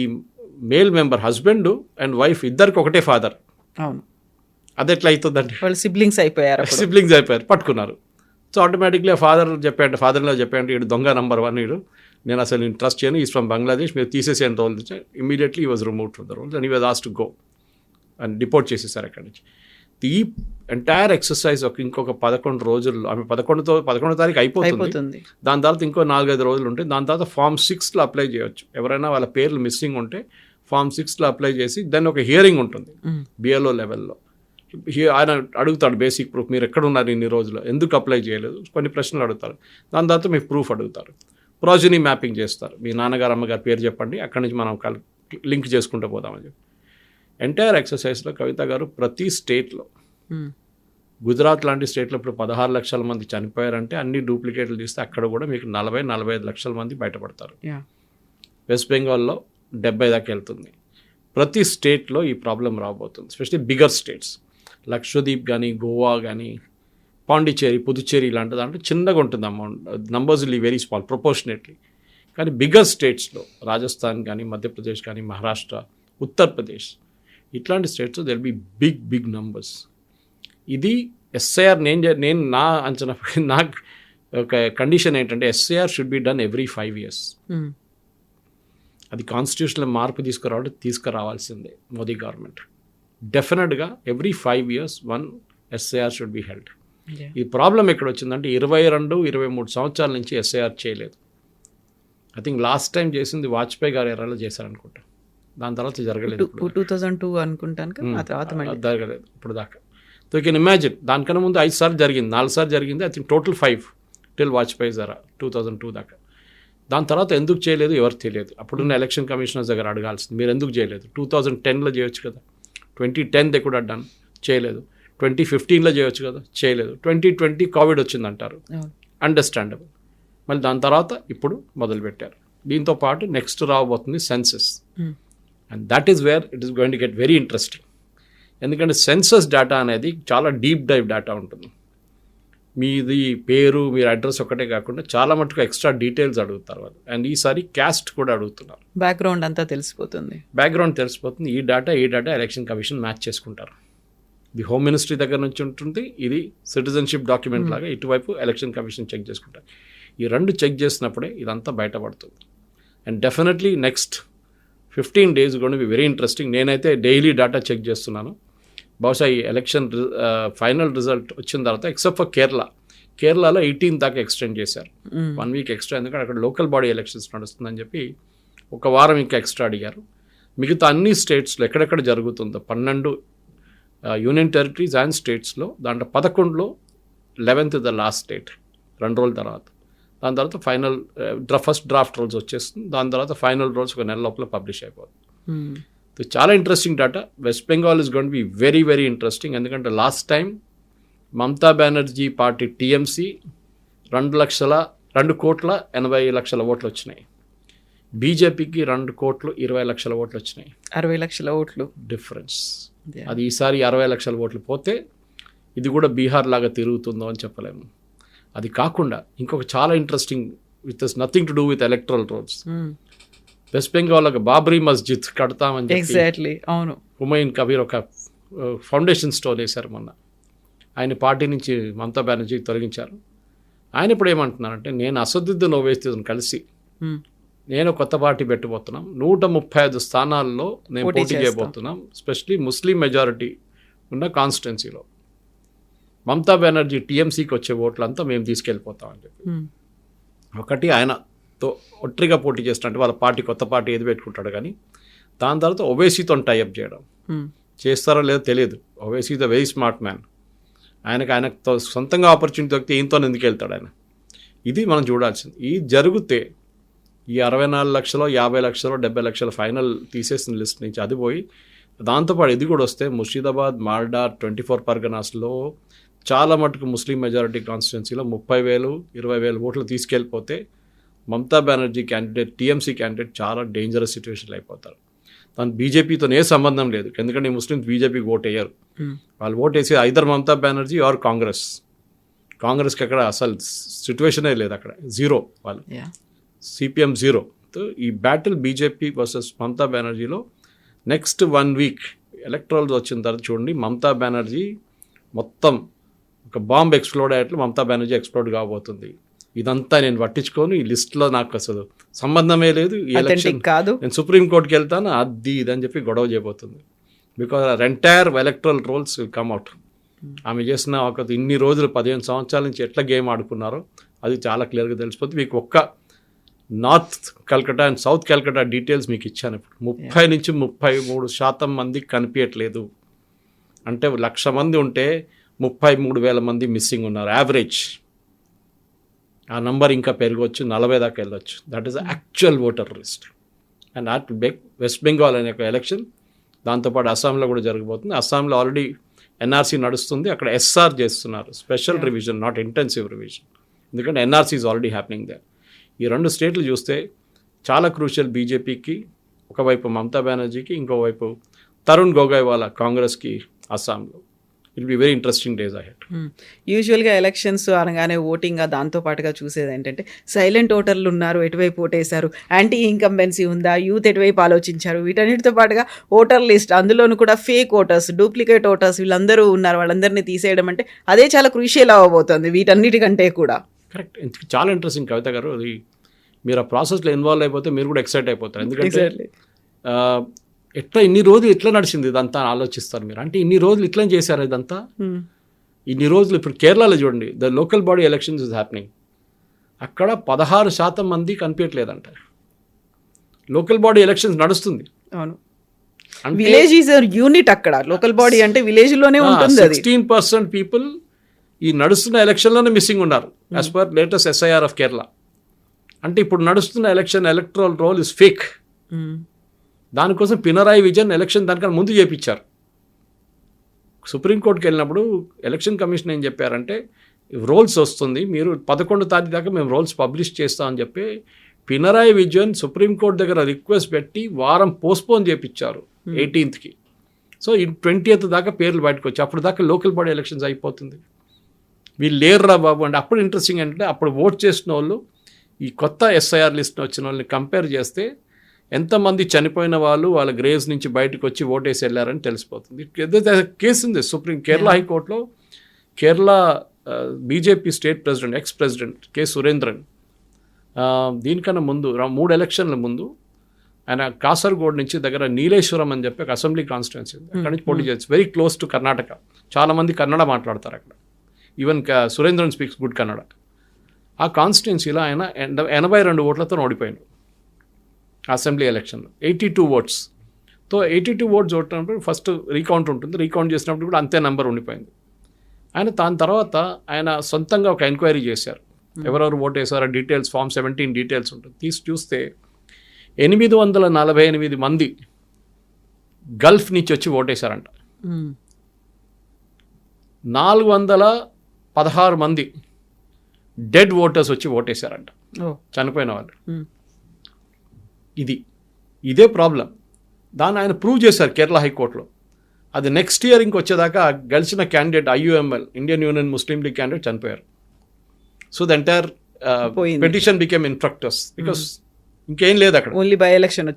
male member husband and wife ఇద్దరికి ఒకటే ఫాదర్. అవును, అది ఎట్లా అవుతుందండి? వాళ్ళు సిబ్లింగ్స్ అయిపోయారు, పట్టుకున్నారు. సో ఆటోమేటిక్లీ ఫాదర్లో చెప్పాడు ఇటు దొంగ నంబర్ 1, ఇడు నేను అసలు నేను ట్రస్ట్ చేయను, ఈజ్ ఫ్రమ్ బంగ్లాదేశ్, మీరు తీసేసేంత రోల్ నుంచి immediately he was removed from the roll and he was asked to go and deport చేసేసారు అక్కడి నుంచి. ఈ ఎంటైర్ ఎక్సర్సైజ్ ఇంకొక 11 రోజుల్లో, ఆమె 11వ తారీఖు అయిపోతుంది. దాని తర్వాత ఇంకో 4-5 రోజులు ఉంటాయి. దాని తర్వాత ఫామ్ 6లో అప్లై చేయొచ్చు. ఎవరైనా వాళ్ళ పేర్లు మిస్సింగ్ ఉంటే ఫామ్ 6లో అప్లై చేసి దాన్ని ఒక హియరింగ్ ఉంటుంది బిఎల్ఓ లెవెల్లో. ఆయన అడుగుతాడు బేసిక్ ప్రూఫ్, మీరు ఎక్కడ ఉన్నారు ఇన్ని రోజులు, ఎందుకు అప్లై చేయలేదు, కొన్ని ప్రశ్నలు అడుగుతారు. దాని తర్వాత మీ ప్రూఫ్ అడుగుతారు. ప్రాజెనీ మ్యాపింగ్ చేస్తారు. మీ నాన్నగారు అమ్మగారు పేరు చెప్పండి, అక్కడి నుంచి మనం లింక్ చేసుకుంటూ పోదామని చెప్పి ఎంటైర్ ఎక్సర్సైజ్లో కవిత గారు ప్రతి స్టేట్లో, గుజరాత్ లాంటి స్టేట్లో ఇప్పుడు 16 లక్షల మంది చనిపోయారంటే అన్ని డూప్లికేట్లు తీస్తే అక్కడ కూడా మీకు 40-45 లక్షల మంది బయటపడతారు. వెస్ట్ బెంగాల్లో 70 దాకా వెళ్తుంది. ప్రతి స్టేట్లో ఈ ప్రాబ్లం రాబోతుంది, ఎస్పెషల్లీ బిగ్గర్ స్టేట్స్. లక్షద్వీప్ కానీ, గోవా కానీ, పాండిచేరి, పుదుచ్చేరి ఇలాంటి దాంట్లో చిన్నగా ఉంటుంది అమౌంట్, నంబర్స్ వెరీ స్మాల్ ప్రొపోర్షనేట్లీ. కానీ బిగ్గర్ స్టేట్స్లో రాజస్థాన్ కానీ, మధ్యప్రదేశ్ కానీ, మహారాష్ట్ర, ఉత్తరప్రదేశ్ ఇట్లాంటి states there be big numbers. ఇది ఎస్ఐఆర్ నేను నా అంచనా, నాకు ఒక కండిషన్ ఏంటంటే SIR should be done every 5 years. అది కాన్స్టిట్యూషనల్ మార్పు తీసుకురావాల్సిందే మోదీ గవర్నమెంట్. డెఫినెట్గా every 5 years one SIR should be held. ఈ ప్రాబ్లం ఎక్కడ వచ్చిందంటే 22-23 సంవత్సరాల నుంచి ఎస్ఐఆర్ చేయలేదు. ఐ థింక్ లాస్ట్ టైం చేసింది వాజ్పేయి గారు ఎరాలో చేశారనుకుంటా. దాని తర్వాత జరగలేదు. 2002 అనుకుంటాను, జరగలేదు ఇప్పుడు దాకా. సో యూ కెన్ ఇమాజిన్, దానికన్నా ముందు 5 సార్లు జరిగింది, 4 సార్లు జరిగింది. I think total 5 till Vajpayee జరా 2002 దాకా. దాని తర్వాత ఎందుకు చేయలేదు ఎవరు తెలియదు. అప్పుడున్న ఎలక్షన్ కమిషనర్స్ దగ్గర అడగాల్సింది, మీరు ఎందుకు చేయలేదు. 2010లో చేయొచ్చు కదా, 2010 కూడా డన్ చేయలేదు. 2015లో చేయొచ్చు కదా, చేయలేదు. 2020 కోవిడ్ వచ్చిందంటారు, అండర్స్టాండబుల్. మళ్ళీ దాని తర్వాత ఇప్పుడు మొదలుపెట్టారు. దీంతో పాటు నెక్స్ట్ రాబోతుంది census, and that is where it is going to get very interesting. ఎందుకంటే సెన్సస్ డేటా అనేది చాలా డీప్ డైవ్ డేటా ఉంటుంది. మీది పేరు, మీరు అడ్రస్ ఒకటే కాకుండా చాలా మటుకు ఎక్స్ట్రా డీటెయిల్స్ అడుగుతారు వాళ్ళు. అండ్ ఈసారి క్యాస్ట్ కూడా అడుగుతున్నారు. బ్యాక్గ్రౌండ్ అంతా తెలిసిపోతుంది. ఈ డేటా ఎలక్షన్ కమిషన్ మ్యాచ్ చేసుకుంటారు. ఇది హోమ్ మినిస్ట్రీ దగ్గర నుంచి ఉంటుంది, ఇది సిటిజన్షిప్ డాక్యుమెంట్ లాగా ఇటువైపు ఎలక్షన్ కమిషన్ చెక్ చేసుకుంటారు. ఈ రెండు చెక్ చేసినప్పుడే ఇదంతా బయటపడుతుంది. And definitely next 15 days going to be very interesting. నేనైతే డైలీ డేటా చెక్ చేస్తున్నాను. బహుశా ఈ ఎలక్షన్ ఫైనల్ రిజల్ట్ వచ్చిన తర్వాత ఎక్సెప్ట్ ఫర్ కేరళలో 18 దాకా ఎక్స్టెండ్ చేశారు, 1 week ఎక్స్ట్రా. ఎందుకంటే అక్కడ లోకల్ బాడీ ఎలక్షన్స్ నడుస్తుందని చెప్పి 1 వారం ఇంకా ఎక్స్ట్రా అడిగారు. మిగతా అన్ని స్టేట్స్లో ఎక్కడెక్కడ జరుగుతుందో 12 యూనియన్ టెరిటరీస్ అండ్ స్టేట్స్లో, దాంట్లో 11లో 11th ద లాస్ట్ డేట్, 2 రోజుల తర్వాత. దాని తర్వాత ఫైనల్ ఫస్ట్ డ్రాఫ్ట్ రోల్స్ వచ్చేస్తుంది. దాని తర్వాత ఫైనల్ రోల్స్ 1 నెల లోపల పబ్లిష్ అయిపోతుంది. చాలా interesting data. West Bengal is going to be very very interesting. ఎందుకంటే last time Mamata Banerjee party TMC 2,80,00,000 ఓట్లు వచ్చినాయి. బీజేపీకి 2,20,00,000 ఓట్లు వచ్చినాయి. 60 లక్షల ఓట్లు డిఫరెన్స్. అది ఈసారి 60 లక్షల ఓట్లు పోతే ఇది కూడా బీహార్ లాగా తిరుగుతుందో అని చెప్పలేము. అది కాకుండా ఇంకొక చాలా interesting, with nothing to do with electoral roles. West Bengal ఒక బాబ్రీ మస్జిద్ కడతామని ఎగ్జాక్ట్లీ, అవును, హుమాయూన్ కబీర్ ఒక ఫౌండేషన్ స్టోన్ వేశారు మొన్న. ఆయన పార్టీ నుంచి మమతా బెనర్జీ తొలగించారు. ఆయన ఇప్పుడు ఏమంటున్నారంటే, నేను అసదుద్దీన్ ఓవైసీని కలిసి నేను కొత్త పార్టీ పెట్టబోతున్నాం, 135 స్థానాల్లో నేను పోటీ చేయబోతున్నాం, స్పెషలీ ముస్లిం మెజారిటీ ఉన్న కాన్స్టిట్యున్సీలో. మమతా బెనర్జీ టీఎంసీకి వచ్చే ఓట్లంతా మేము తీసుకెళ్ళిపోతామని చెప్పి ఒకటి ఆయనతో ఒట్టిగా పోటీ చేస్తున్నట్టు వాళ్ళ పార్టీ కొత్త పార్టీ ఏది పెట్టుకుంటాడు. కానీ దాని తర్వాత ఓవైసీతో టైఅప్ చేయడం చేస్తారో లేదో తెలియదు. Owaisi the very smart man. ఆయనతో సొంతంగా ఆపర్చునిటీ దొరికితే ఈయనతో ఎందుకు వెళ్తాడు ఆయన? ఇది మనం చూడాల్సింది. ఇది జరిగితే ఈ 64 లక్షలు, 50 లక్షలు, 70 లక్షల ఫైనల్ తీసేసిన లిస్ట్ నుంచి అది పోయి, దాంతోపాటు ఇది కూడా వస్తే ముర్షిదాబాద్, మాల్డా, 24 పర్గనాస్లో చాలా మటుకు ముస్లిం మెజారిటీ కాన్స్టిట్యున్సీలో 30,000, 20,000 ఓట్లు తీసుకెళ్ళిపోతే Mamata Banerjee candidate, TMC candidate చాలా డేంజరస్ సిచ్యువేషన్లో అయిపోతారు. దాని బీజేపీతో ఏ సంబంధం లేదు. ఎందుకంటే ఈ ముస్లిమ్స్ బీజేపీకి ఓట్ వేయరు. వాళ్ళు ఓట్ వేసి ఐదర్ మమతా బెనర్జీ ఆర్ కాంగ్రెస్కి అక్కడ అసలు సిచ్యువేషనే లేదు, అక్కడ జీరో. వాళ్ళు సిపిఎం జీరో. ఈ బ్యాటిల్ బీజేపీ వర్సెస్ మమతా బెనర్జీలో నెక్స్ట్ 1 week ఎలక్ట్రల్స్ వచ్చిన తర్వాత చూడండి, మమతా బెనర్జీ మొత్తం ఒక బాంబ్ ఎక్స్ప్లోడ్ అయ్యేట్లు మమతా బెనర్జీ ఎక్స్ప్లోడ్ కాబోతుంది. ఇదంతా నేను పట్టించుకోను, ఈ లిస్ట్లో నాకు అసలు సంబంధమే లేదు, ఈ ఎలక్షన్ కాదు, నేను సుప్రీంకోర్టుకి వెళ్తాను, అది ఇదని చెప్పి గొడవ చేయబోతుంది. Because entire electoral roles will come out. ఆమె చేసిన ఒక ఇన్ని రోజులు 15 సంవత్సరాల నుంచి ఎట్లా గేమ్ ఆడుకున్నారో అది చాలా క్లియర్గా తెలిసిపోతుంది. మీకు ఒక్క north Calcutta and south Calcutta details మీకు ఇచ్చాను. ఇప్పుడు 30 నుంచి 33% మంది కనిపించట్లేదు. అంటే 1,00,000 మంది ఉంటే 33,000 మంది మిస్సింగ్ ఉన్నారు యావరేజ్. ఆ నంబర్ ఇంకా పెరగవచ్చు, 40 దాకా వెళ్ళొచ్చు. That is actual voter list. And at west Bengal అనే ఒక ఎలక్షన్, దాంతోపాటు అస్సాంలో కూడా జరగబోతుంది. అస్సాంలో ఆల్రెడీ ఎన్ఆర్సీ నడుస్తుంది, అక్కడ ఎస్ఆర్ చేస్తున్నారు, special revision, not intensive revision, ఎందుకంటే NRC is already happening there. ఈ 2 స్టేట్లు చూస్తే చాలా క్రూషియల్ బీజేపీకి, ఒకవైపు మమతా బెనర్జీకి, ఇంకోవైపు తరుణ్ గొగోయ్ వాళ్ళ కాంగ్రెస్కి అస్సాంలో. It be very interesting days ahead. యూజువల్గా ఎలక్షన్స్ అనగానే ఓటింగ్ దాంతో పాటుగా చూసేది ఏంటంటే సైలెంట్ ఓటర్లు ఉన్నారు, ఎటువైపు ఓటేశారు, యాంటీ ఇన్కంబెన్సీ ఉందా, యూత్ ఎటువైపు ఆలోచించారు, వీటన్నిటితో పాటుగా ఓటర్ లిస్ట్, అందులోనూ కూడా ఫేక్ ఓటర్స్, డూప్లికేట్ ఓటర్స్ వీళ్ళందరూ ఉన్నారు, వాళ్ళందరినీ తీసేయడం అంటే అదే చాలా క్రూషియల్ అవ్వబోతుంది వీటన్నిటికంటే కూడా. కరెక్ట్. చాలా ఇంట్రెస్టింగ్ కవిత గారు. అది మీరు ఆ ప్రాసెస్లో ఇన్వాల్వ్ అయిపోతే మీరు కూడా ఎక్సైట్ అయిపోతారు. ఎందుకంటే ఎట్లా ఇన్ని రోజులు ఎట్లా నడిచింది ఇదంతా ఆలోచిస్తారు మీరు. అంటే ఇన్ని రోజులు ఇట్లా చేశారు ఇదంతా. ఇన్ని రోజులు ఇప్పుడు కేరళలో చూడండి, the local body elections is happening. అక్కడ 16% మంది కనిపించట్లేదంట. లోకల్ బాడీ ఎలక్షన్స్ నడుస్తుంది. అవును, విలేజ్ ఈజ్ యూనిట్. అక్కడ లోకల్ బాడీ అంటే విలేజ్ లోనే ఉంటుంది. 16% పీపుల్ ఈ నడుస్తున్న ఎలక్షన్లోనే మిస్సింగ్ ఉన్నారు as per latest SIR of Kerala. అంటే ఇప్పుడు నడుస్తున్న ఎలక్ట్రల్ రోల్ ఇస్ ఫేక్. దానికోసం పినరాయి విజయన్ ఎలక్షన్ దానికన్నా ముందు చేయించారు. సుప్రీంకోర్టుకి వెళ్ళినప్పుడు ఎలక్షన్ కమిషన్ ఏం చెప్పారంటే రోల్స్ వస్తుంది, మీరు 11వ తారీఖు దాకా మేము రోల్స్ పబ్లిష్ చేస్తామని చెప్పి పినరాయి విజయన్ సుప్రీంకోర్టు దగ్గర రిక్వెస్ట్ పెట్టి వారం పోస్ట్పోన్ చేయించారు 18th. సో ఈ 20th దాకా పేర్లు బయటకు వచ్చి అప్పుడు దాకా లోకల్ బాడీ ఎలక్షన్స్ అయిపోతుంది. వీళ్ళు లేరురా బాబు అంటే అప్పుడు ఇంట్రెస్టింగ్ అంటే అప్పుడు ఓట్ చేసిన వాళ్ళు ఈ కొత్త SIR లిస్ట్ని వచ్చిన వాళ్ళని కంపేర్ చేస్తే ఎంతమంది చనిపోయిన వాళ్ళు వాళ్ళ గ్రేవ్స్ నుంచి బయటకు వచ్చి ఓటేసి వెళ్ళారని తెలిసిపోతుంది. ఏదైతే కేసు ఉంది కేరళ హైకోర్టులో, Kerala BJP state president, ex president K. Surendran, దీనికన్నా ముందు 3 ఎలక్షన్ల ముందు ఆయన కాసర్గోడ్ నుంచి దగ్గర నీలేశ్వరం అని చెప్పి ఒక అసెంబ్లీ కాన్స్టిట్యున్సీ ఉంది, అక్కడి నుంచి పోటీ చేయొచ్చు. Very close to Karnataka. చాలామంది కన్నడ మాట్లాడతారు అక్కడ. Even Surendran speaks good Kannada. ఆ కాన్స్టిట్యున్సీలో ఆయన 82 ఓట్లతో ఓడిపోయాడు అసెంబ్లీ ఎలక్షన్లో. 82 ఓట్స్తో 82 ఓట్స్ ఓడినప్పుడు ఫస్ట్ రీకౌంట్ ఉంటుంది. రీకౌంట్ చేసినప్పుడు కూడా అంతే నెంబర్ ఉండిపోయింది. ఆయన దాని తర్వాత ఆయన సొంతంగా ఒక ఎంక్వైరీ చేశారు, ఎవరెవరు ఓట్ వేసారో డీటెయిల్స్, Form 17 డీటెయిల్స్ ఉంటుంది. తీసి చూస్తే 848 మంది గల్ఫ్ నుంచి వచ్చి ఓటేశారంట. 416 మంది డెడ్ ఓటర్స్ వచ్చి ఓటేశారంట, చనిపోయిన వాళ్ళు. ఇదే ప్రాబ్లం. దాన్ని ఆయన ప్రూవ్ చేశారు కేరళ హైకోర్టులో. అది నెక్స్ట్ ఇయర్ ఇంకొచ్చేదాకా గెలిచిన candidate IUML, Indian Union Muslim League candidate చనిపోయారు. So the entire petition became infructuous because ఇంకేం లేదు అక్కడ, ఓన్లీ బై ఎలక్షన్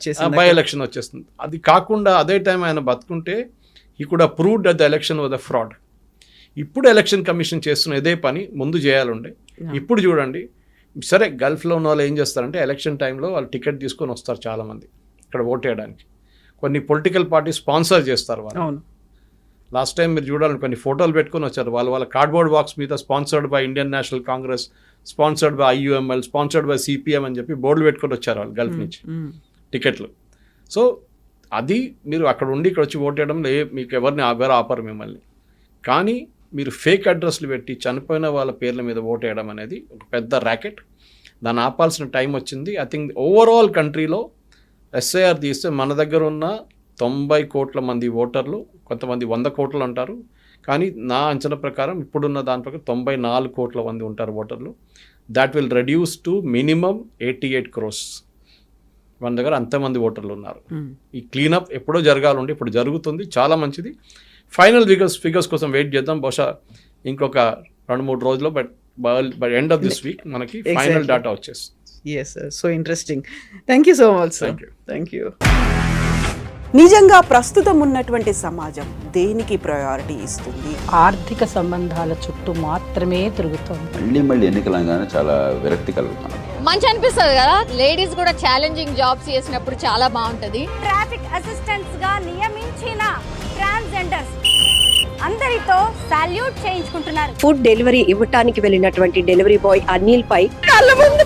వచ్చేస్తుంది. అది కాకుండా అదే టైం ఆయన బతుకుంటే ఈ కూడా proved that the election was a fraud. ఇప్పుడు ఎలక్షన్ కమిషన్ చేస్తున్న ఇదే పని ముందు చేయాలండే. ఇప్పుడు చూడండి, సరే గల్ఫ్లో ఉన్న వాళ్ళు ఏం చేస్తారంటే ఎలక్షన్ టైంలో వాళ్ళు టికెట్ తీసుకొని వస్తారు చాలామంది ఇక్కడ ఓట్ వేయడానికి. కొన్ని పొలిటికల్ పార్టీ స్పాన్సర్ చేస్తారు వాళ్ళు. లాస్ట్ టైం మీరు చూడాలని కొన్ని ఫోటోలు పెట్టుకొని వచ్చారు. వాళ్ళ కార్డ్బోర్డ్ బాక్స్ మీద sponsored by Indian national Congress, sponsored by IUML, sponsored by CPM అని చెప్పి బోర్డులు పెట్టుకొని వచ్చారు వాళ్ళు గల్ఫ్ నుంచి టికెట్లు. సో అది మీరు అక్కడ ఉండి ఇక్కడ వచ్చి ఓట్ వేయడం మీకు ఎవరిని ఆపరు మిమ్మల్ని. కానీ మీరు ఫేక్ అడ్రస్లు పెట్టి చనిపోయిన వాళ్ళ పేర్ల మీద ఓట్ వేయడం అనేది ఒక పెద్ద ర్యాకెట్. దాన్ని ఆపాల్సిన టైం వచ్చింది. ఐ థింక్ ఓవరాల్ కంట్రీలో SIR తీస్తే మన దగ్గర ఉన్న 90 కోట్ల మంది ఓటర్లు, కొంతమంది 100 కోట్లు అంటారు, కానీ నా అంచనా ప్రకారం ఇప్పుడున్న దాని ప్రకారం 94 కోట్ల మంది ఉంటారు ఓటర్లు. That will reduce to minimum 88 crores. మన దగ్గర అంతమంది ఓటర్లు ఉన్నారు. ఈ క్లీనప్ ఎప్పుడో జరగాలండి, ఇప్పుడు జరుగుతుంది, చాలా మంచిది. ఫైనల్ ఫిగర్స్ కోసం వెయిట్ చేద్దాం. బహుశా ఇంకొక 2-3 రోజుల్లో by end of this week మనకి ఫైనల్ డేటా వచ్చేస్తుంది. Yes sir, so interesting. Thank you so much sir. Thank you. నిజంగా ప్రస్తుతం ఉన్నటువంటి సమాజం దేనికి ప్రయారిటీ ఇస్తుంది? ఆర్థిక సంబంధాల చుట్టూ మాత్రమే తిరుగుతుంది. మళ్ళీ ఎన్నికలంగానే చాలా విరక్తి కలుగుతాను. మంచి అనిపిస్తుంది కదా, లేడీస్ కూడా ఛాలెంజింగ్ జాబ్స్ చేసినప్పుడు చాలా బాగుంటది. ట్రాఫిక్ అసిస్టెంట్స్ గా నియమించిన ట్రాన్స్జెండర్స్ అందరితో సాల్యూట్ చేయించుకుంటున్నారు. ఫుడ్ డెలివరీ ఇవ్వటానికి వెళ్ళినటువంటి డెలివరీ బాయ్ అనిల్ పై కళ్ళ ముందు